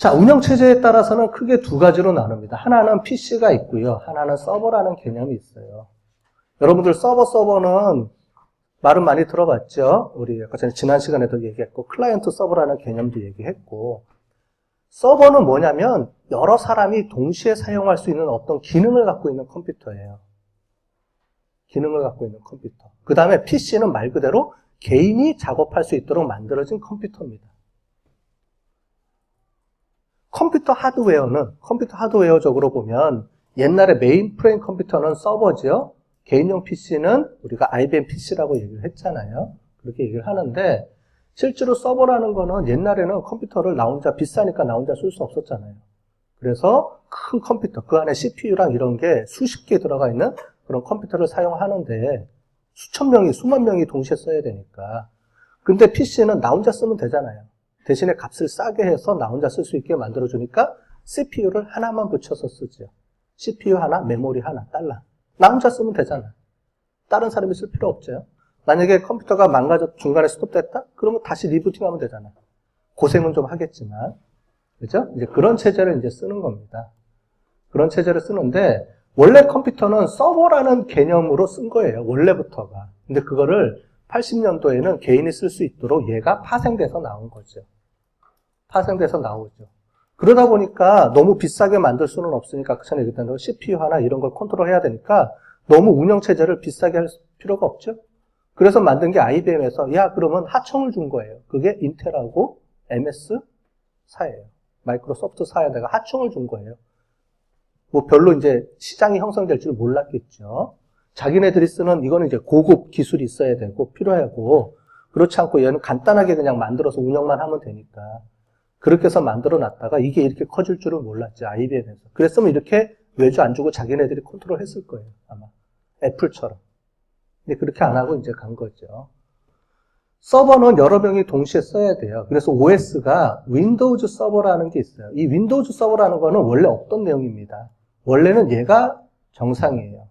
자, 운영체제에 따라서는 크게 두 가지로 나눕니다. 하나는 PC가 있고요. 하나는 서버라는 개념이 있어요. 여러분들 서버는 말은 많이 들어봤죠? 우리 아까 전에 지난 시간에도 얘기했고, 클라이언트 서버라는 개념도 얘기했고, 서버는 뭐냐면 여러 사람이 동시에 사용할 수 있는 어떤 기능을 갖고 있는 컴퓨터예요. 기능을 갖고 있는 컴퓨터. 그 다음에 PC는 말 그대로 개인이 작업할 수 있도록 만들어진 컴퓨터입니다. 컴퓨터 하드웨어적으로 보면 옛날에 메인프레임 컴퓨터는 서버죠. 개인용 PC는 우리가 IBM PC라고 얘기를 했잖아요. 그렇게 얘기를 하는데 실제로 서버라는 거는 옛날에는 컴퓨터를 나 혼자 비싸니까 나 혼자 쓸 수 없었잖아요. 그래서 큰 컴퓨터, 그 안에 CPU랑 이런 게 수십 개 들어가 있는 그런 컴퓨터를 사용하는데 수천 명이, 수만 명이 동시에 써야 되니까. 근데 PC는 나 혼자 쓰면 되잖아요. 대신에 값을 싸게 해서 나 혼자 쓸 수 있게 만들어주니까 CPU를 하나만 붙여서 쓰죠. CPU 하나, 메모리 하나, 달러. 나 혼자 쓰면 되잖아. 다른 사람이 쓸 필요 없죠. 만약에 컴퓨터가 망가져 중간에 스톱됐다? 그러면 다시 리부팅하면 되잖아. 고생은 좀 하겠지만. 그죠? 이제 그런 체제를 이제 쓰는 겁니다. 그런 체제를 쓰는데, 원래 컴퓨터는 서버라는 개념으로 쓴 거예요. 원래부터가. 근데 그거를 80년도에는 개인이 쓸 수 있도록 얘가 파생돼서 나온 거죠. 파생돼서 나오죠. 그러다 보니까 너무 비싸게 만들 수는 없으니까 아까 전에 얘기했던 대로 CPU 하나 이런 걸 컨트롤해야 되니까 너무 운영체제를 비싸게 할 필요가 없죠. 그래서 만든 게 IBM에서 야 그러면 하청을 준 거예요. 그게 인텔하고 MS사예요. 마이크로소프트사에다가 하청을 준 거예요. 뭐 별로 이제 시장이 형성될 줄 몰랐겠죠. 자기네들이 쓰는 이거는 이제 고급 기술이 있어야 되고 필요하고 그렇지 않고 얘는 간단하게 그냥 만들어서 운영만 하면 되니까 그렇게 해서 만들어 놨다가 이게 이렇게 커질 줄은 몰랐죠. IBM에서. 그랬으면 이렇게 외주 안 주고 자기네들이 컨트롤 했을 거예요. 아마. 애플처럼. 근데 그렇게 안 하고 이제 간 거죠. 서버는 여러 명이 동시에 써야 돼요. 그래서 OS가 윈도우즈 서버라는 게 있어요. 이 윈도우즈 서버라는 거는 원래 없던 내용입니다. 원래는 얘가 정상이에요.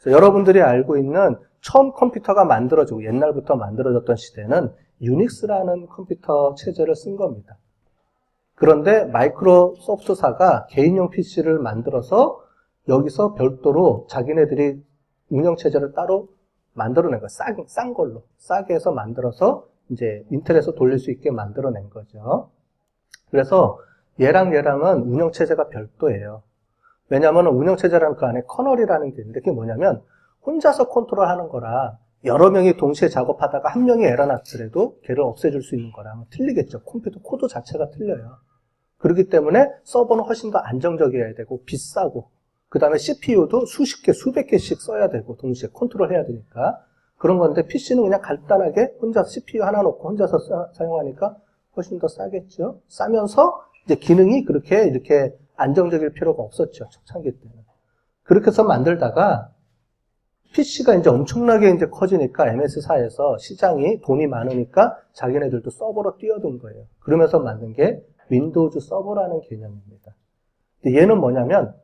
그래서 여러분들이 알고 있는 처음 컴퓨터가 만들어지고 옛날부터 만들어졌던 시대는 유닉스라는 컴퓨터 체제를 쓴 겁니다. 그런데 마이크로소프트사가 개인용 PC를 만들어서 여기서 별도로 자기네들이 운영체제를 따로 만들어낸 거예요. 싼 걸로. 싸게 해서 만들어서 이제 인텔에서 돌릴 수 있게 만들어낸 거죠. 그래서 얘랑은 운영체제가 별도예요. 왜냐하면 운영체제라는 그 안에 커널이라는 게 있는데 그게 뭐냐면 혼자서 컨트롤하는 거라 여러 명이 동시에 작업하다가 한 명이 에러 났더라도 걔를 없애줄 수 있는 거랑 틀리겠죠. 컴퓨터 코드 자체가 틀려요. 그렇기 때문에 서버는 훨씬 더 안정적이어야 되고 비싸고 그 다음에 CPU도 수십 개, 수백 개씩 써야 되고 동시에 컨트롤해야 되니까 그런 건데 PC는 그냥 간단하게 혼자 CPU 하나 놓고 혼자서 사용하니까 훨씬 더 싸겠죠. 싸면서 이제 기능이 그렇게 이렇게 안정적일 필요가 없었죠. 초창기 때는. 그렇게 해서 만들다가 PC가 이제 엄청나게 이제 커지니까 MS사에서 시장이 돈이 많으니까 자기네들도 서버로 뛰어든 거예요. 그러면서 만든 게 윈도우즈 서버라는 개념입니다. 근데 얘는 뭐냐면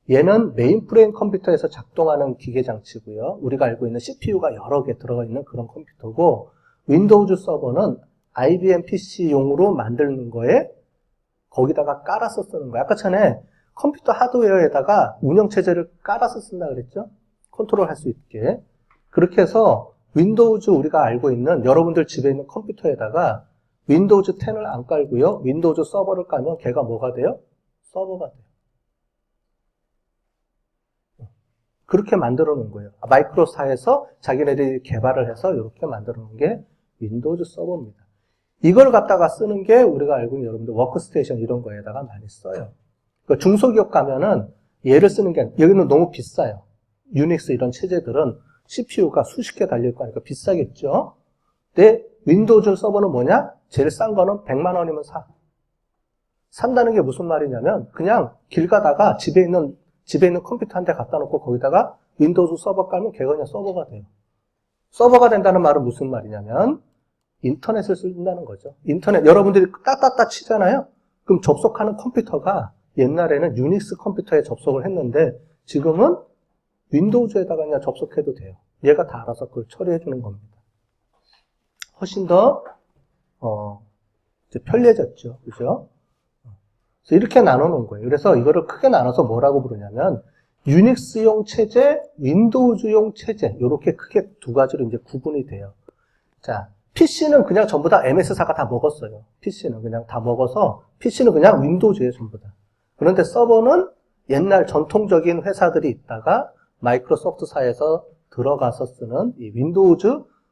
얘는 메인프레임 컴퓨터에서 작동하는 기계장치고요. 우리가 알고 있는 CPU가 여러 개 들어가 있는 그런 컴퓨터고 윈도우즈 서버는 IBM PC용으로 만드는 거에 거기다가 깔아서 쓰는 거예요. 아까 전에 컴퓨터 하드웨어에다가 운영체제를 깔아서 쓴다 그랬죠? 컨트롤 할 수 있게. 그렇게 해서 윈도우즈 우리가 알고 있는 여러분들 집에 있는 컴퓨터에다가 윈도우즈 10을 안 깔고요. 윈도우즈 서버를 깔면 걔가 뭐가 돼요? 서버가 돼요. 그렇게 만들어 놓은 거예요. 마이크로사에서 자기네들이 개발을 해서 이렇게 만들어 놓은 게 윈도우즈 서버입니다. 이걸 갖다가 쓰는 게 우리가 알고 있는 여러분들 워크스테이션 이런 거에다가 많이 써요. 그러니까 중소기업 가면은 얘를 쓰는 게 여기는 너무 비싸요. 유닉스 이런 체제들은 CPU가 수십 개 달릴 거니까 비싸겠죠. 근데 윈도우즈 서버는 뭐냐? 제일 싼 거는 100만 원이면 사. 산다는 게 무슨 말이냐면 그냥 길 가다가 집에 있는 컴퓨터 한 대 갖다 놓고 거기다가 윈도우즈 서버 깔면 걔가 그냥 서버가 돼요. 서버가 된다는 말은 무슨 말이냐면 인터넷을 쓴다는 거죠. 인터넷 여러분들이 따따따 치잖아요. 그럼 접속하는 컴퓨터가 옛날에는 유닉스 컴퓨터에 접속을 했는데 지금은 윈도우즈에다가 그냥 접속해도 돼요. 얘가 다 알아서 그걸 처리해 주는 겁니다. 훨씬 더 이제 편리해졌죠. 그죠? 그래서 이렇게 나눠놓은 거예요. 그래서 이거를 크게 나눠서 뭐라고 부르냐면 유닉스용 체제, 윈도우즈용 체제 이렇게 크게 두 가지로 이제 구분이 돼요. 자, PC는 그냥 전부 다 MS사가 다 먹었어요. PC는 그냥 다 먹어서 PC는 그냥 윈도우즈예요, 전부 다. 그런데 서버는 옛날 전통적인 회사들이 있다가 마이크로소프트사에서 들어가서 쓰는 이 윈도우즈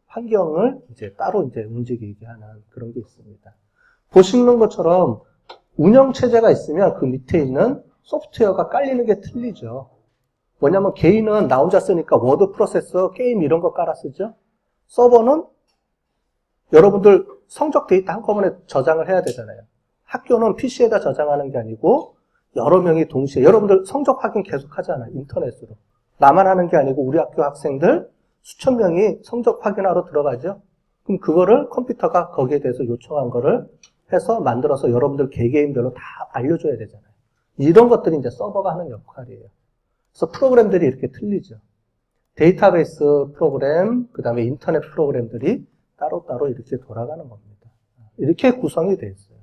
환경을 이제 따로 이제 움직이게 하는 그런 게 있습니다. 보시는 것처럼 운영 체제가 있으면 그 밑에 있는 소프트웨어가 깔리는 게 틀리죠. 뭐냐면 개인은 나 혼자 쓰니까 워드 프로세서, 게임 이런 거 깔아 쓰죠. 서버는 여러분들 성적 데이터 한꺼번에 저장을 해야 되잖아요. 학교는 PC에다 저장하는 게 아니고 여러 명이 동시에 여러분들 성적 확인 계속 하잖아요. 인터넷으로. 나만 하는 게 아니고 우리 학교 학생들 수천 명이 성적 확인하러 들어가죠. 그럼 그거를 컴퓨터가 거기에 대해서 요청한 거를 해서 만들어서 여러분들 개개인별로 다 알려줘야 되잖아요. 이런 것들이 이제 서버가 하는 역할이에요. 그래서 프로그램들이 이렇게 틀리죠. 데이터베이스 프로그램, 그 다음에 인터넷 프로그램들이 따로따로 이렇게 돌아가는 겁니다. 이렇게 구성이 되어 있어요.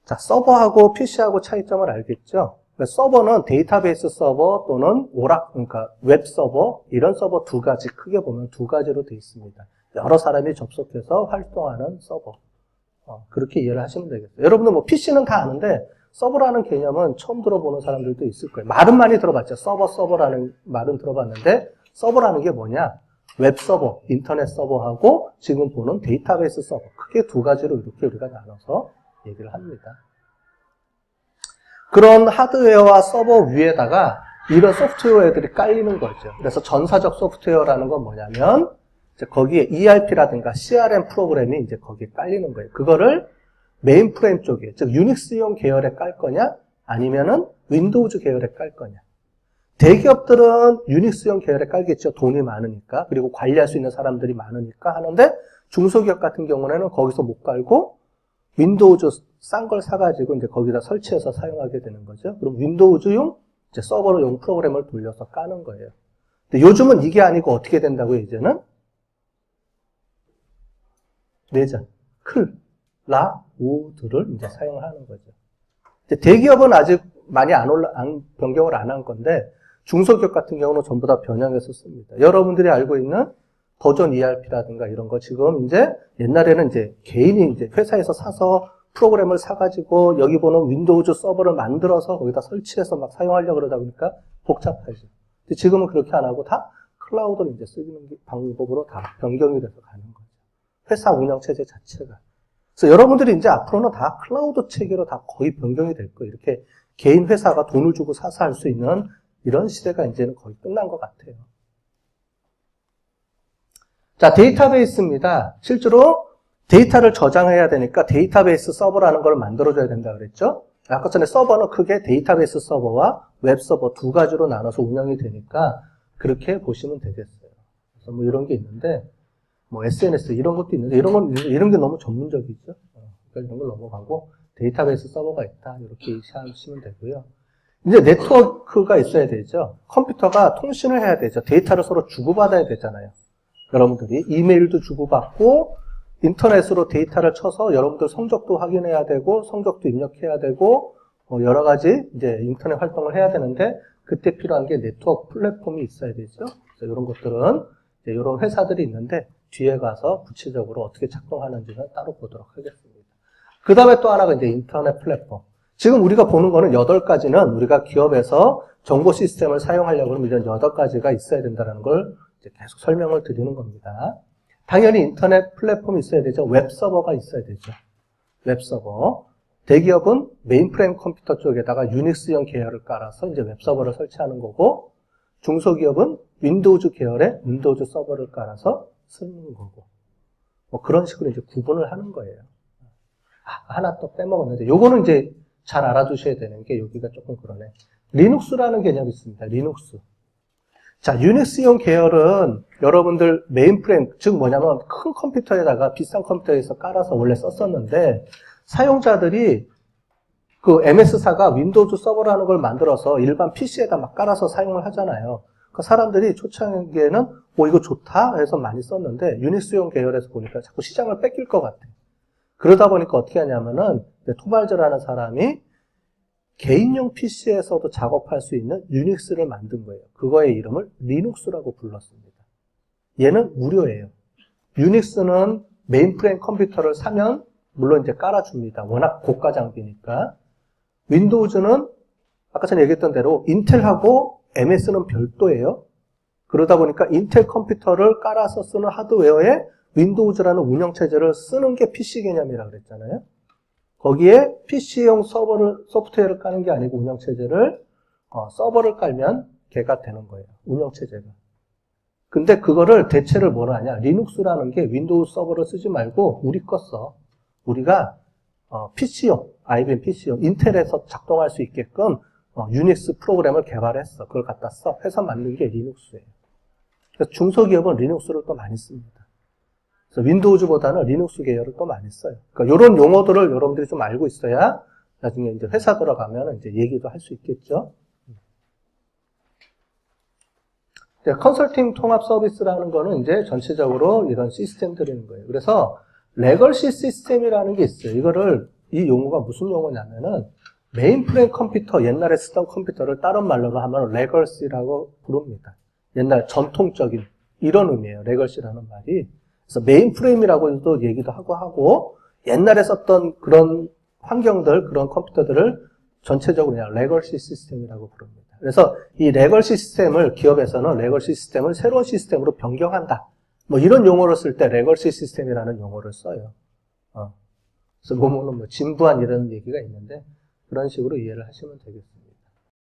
자, 서버하고 PC하고 차이점을 알겠죠? 서버는 데이터베이스 서버 또는 그러니까 웹 서버, 이런 서버 두 가지, 크게 보면 두 가지로 되어 있습니다. 여러 사람이 접속해서 활동하는 서버. 그렇게 이해를 하시면 되겠어요. 여러분들 뭐 PC는 다 아는데 서버라는 개념은 처음 들어보는 사람들도 있을 거예요. 말은 많이 들어봤죠. 서버라는 말은 들어봤는데 서버라는 게 뭐냐? 웹 서버, 인터넷 서버하고 지금 보는 데이터베이스 서버. 크게 두 가지로 이렇게 우리가 나눠서 얘기를 합니다. 그런 하드웨어와 서버 위에다가 이런 소프트웨어들이 깔리는 거죠. 그래서 전사적 소프트웨어라는 건 뭐냐면 이제 거기에 ERP라든가 CRM 프로그램이 이제 거기에 깔리는 거예요. 그거를 메인프레임 쪽에, 즉 유닉스용 계열에 깔 거냐 아니면은 윈도우즈 계열에 깔 거냐. 대기업들은 유닉스용 계열에 깔겠죠. 돈이 많으니까. 그리고 관리할 수 있는 사람들이 많으니까 하는데 중소기업 같은 경우에는 거기서 못 깔고 윈도우즈 싼 걸 사가지고 이제 거기다 설치해서 사용하게 되는 거죠. 그럼 윈도우즈용 이제 서버용 프로그램을 돌려서 까는 거예요. 근데 요즘은 이게 아니고 어떻게 된다고요, 이제는? 내장, 클라우드를 이제 사용을 하는 거죠. 이제 대기업은 아직 많이 변경을 안 한 건데, 중소기업 같은 경우는 전부 다 변형해서 씁니다. 여러분들이 알고 있는 버전 ERP라든가 이런 거 지금 이제 옛날에는 이제 개인이 이제 회사에서 사서 프로그램을 사가지고 여기 보는 윈도우즈 서버를 만들어서 거기다 설치해서 막 사용하려고 그러다 보니까 복잡하죠. 근데 지금은 그렇게 안 하고 다 클라우드를 이제 쓰는 방법으로 다 변경이 돼서 가는 거죠. 회사 운영 체제 자체가. 그래서 여러분들이 이제 앞으로는 다 클라우드 체계로 다 거의 변경이 될 거예요. 이렇게 개인 회사가 돈을 주고 사서 할 수 있는 이런 시대가 이제는 거의 끝난 것 같아요. 자, 데이터베이스입니다. 실제로 데이터를 저장해야 되니까 데이터베이스 서버라는 걸 만들어줘야 된다 그랬죠? 아까 전에 서버는 크게 데이터베이스 서버와 웹 서버 두 가지로 나눠서 운영이 되니까 그렇게 보시면 되겠어요. 그래서 뭐 이런 게 있는데, 뭐 SNS 이런 것도 있는데, 이런 게 너무 전문적이죠? 그러니까 이런 걸 넘어가고 데이터베이스 서버가 있다. 이렇게 이해하시면 되고요. 이제 네트워크가 있어야 되죠. 컴퓨터가 통신을 해야 되죠. 데이터를 서로 주고받아야 되잖아요. 여러분들이 이메일도 주고받고 인터넷으로 데이터를 쳐서 여러분들 성적도 확인해야 되고 성적도 입력해야 되고 여러 가지 이제 인터넷 활동을 해야 되는데 그때 필요한 게 네트워크 플랫폼이 있어야 되죠. 그래서 이런 것들은 이제 이런 회사들이 있는데 뒤에 가서 구체적으로 어떻게 작동하는지는 따로 보도록 하겠습니다. 그 다음에 또 하나가 이제 인터넷 플랫폼. 지금 우리가 보는 거는 8가지는 우리가 기업에서 정보 시스템을 사용하려고 하면 이런 8가지가 있어야 된다는 걸 이제 계속 설명을 드리는 겁니다. 당연히 인터넷 플랫폼이 있어야 되죠. 웹 서버가 있어야 되죠. 웹 서버. 대기업은 메인프레임 컴퓨터 쪽에다가 유닉스형 계열을 깔아서 이제 웹 서버를 설치하는 거고, 중소기업은 윈도우즈 계열의 윈도우즈 서버를 깔아서 쓰는 거고, 뭐 그런 식으로 이제 구분을 하는 거예요. 하나 또 빼먹었는데, 요거는 이제 잘 알아두셔야 되는 게 여기가 조금 그러네. 리눅스라는 개념이 있습니다. 리눅스. 자, 유닉스용 계열은 여러분들 메인프레임, 즉 뭐냐면 큰 컴퓨터에다가 비싼 컴퓨터에서 깔아서 원래 썼었는데 사용자들이 그 MS사가 윈도우즈 서버라는 걸 만들어서 일반 PC에다 막 깔아서 사용을 하잖아요. 그 사람들이 초창기에는 이거 좋다 해서 많이 썼는데 유닉스용 계열에서 보니까 자꾸 시장을 뺏길 것 같아. 그러다 보니까 어떻게 하냐면은 토발즈라는 사람이 개인용 PC에서도 작업할 수 있는 유닉스를 만든 거예요. 그거의 이름을 리눅스라고 불렀습니다. 얘는 무료예요. 유닉스는 메인프레임 컴퓨터를 사면 물론 이제 깔아줍니다. 워낙 고가 장비니까. 윈도우즈는 아까 전에 얘기했던 대로 인텔하고 MS는 별도예요. 그러다 보니까 인텔 컴퓨터를 깔아서 쓰는 하드웨어에 윈도우즈라는 운영체제를 쓰는 게 PC 개념이라고 그랬잖아요. 거기에 PC용 소프트웨어를 까는 게 아니고 운영체제를, 서버를 깔면 걔가 되는 거예요. 운영체제가. 근데 그거를 대체를 뭐로 하냐. 리눅스라는 게 윈도우 서버를 쓰지 말고 우리 거 써. 우리가, PC용, IBM PC용, 인텔에서 작동할 수 있게끔, 유닉스 프로그램을 개발했어. 그걸 갖다 써. 회사 만든 게 리눅스예요. 그래서 중소기업은 리눅스를 또 많이 씁니다. 그래서 윈도우즈보다는 리눅스 계열을 또 많이 써요. 그러니까 이런 용어들을 여러분들이 좀 알고 있어야 나중에 이제 회사 들어가면 이제 얘기도 할 수 있겠죠. 컨설팅 통합 서비스라는 거는 이제 전체적으로 이런 시스템들인 거예요. 그래서 레거시 시스템이라는 게 있어요. 이 용어가 무슨 용어냐면은 메인프레임 컴퓨터, 옛날에 쓰던 컴퓨터를 다른 말로 하면 레거시라고 부릅니다. 옛날 전통적인 이런 의미예요. 레거시라는 말이. 그래서 메인프레임이라고도 얘기도 하고 옛날에 썼던 그런 환경들, 그런 컴퓨터들을 전체적으로 그냥 레거시 시스템이라고 부릅니다. 그래서 이 레거시 시스템을 기업에서는 레거시 시스템을 새로운 시스템으로 변경한다. 뭐 이런 용어를 쓸 때 레거시 시스템이라는 용어를 써요. 그래서 뭐는 진부한 이런 얘기가 있는데 그런 식으로 이해를 하시면 되겠습니다.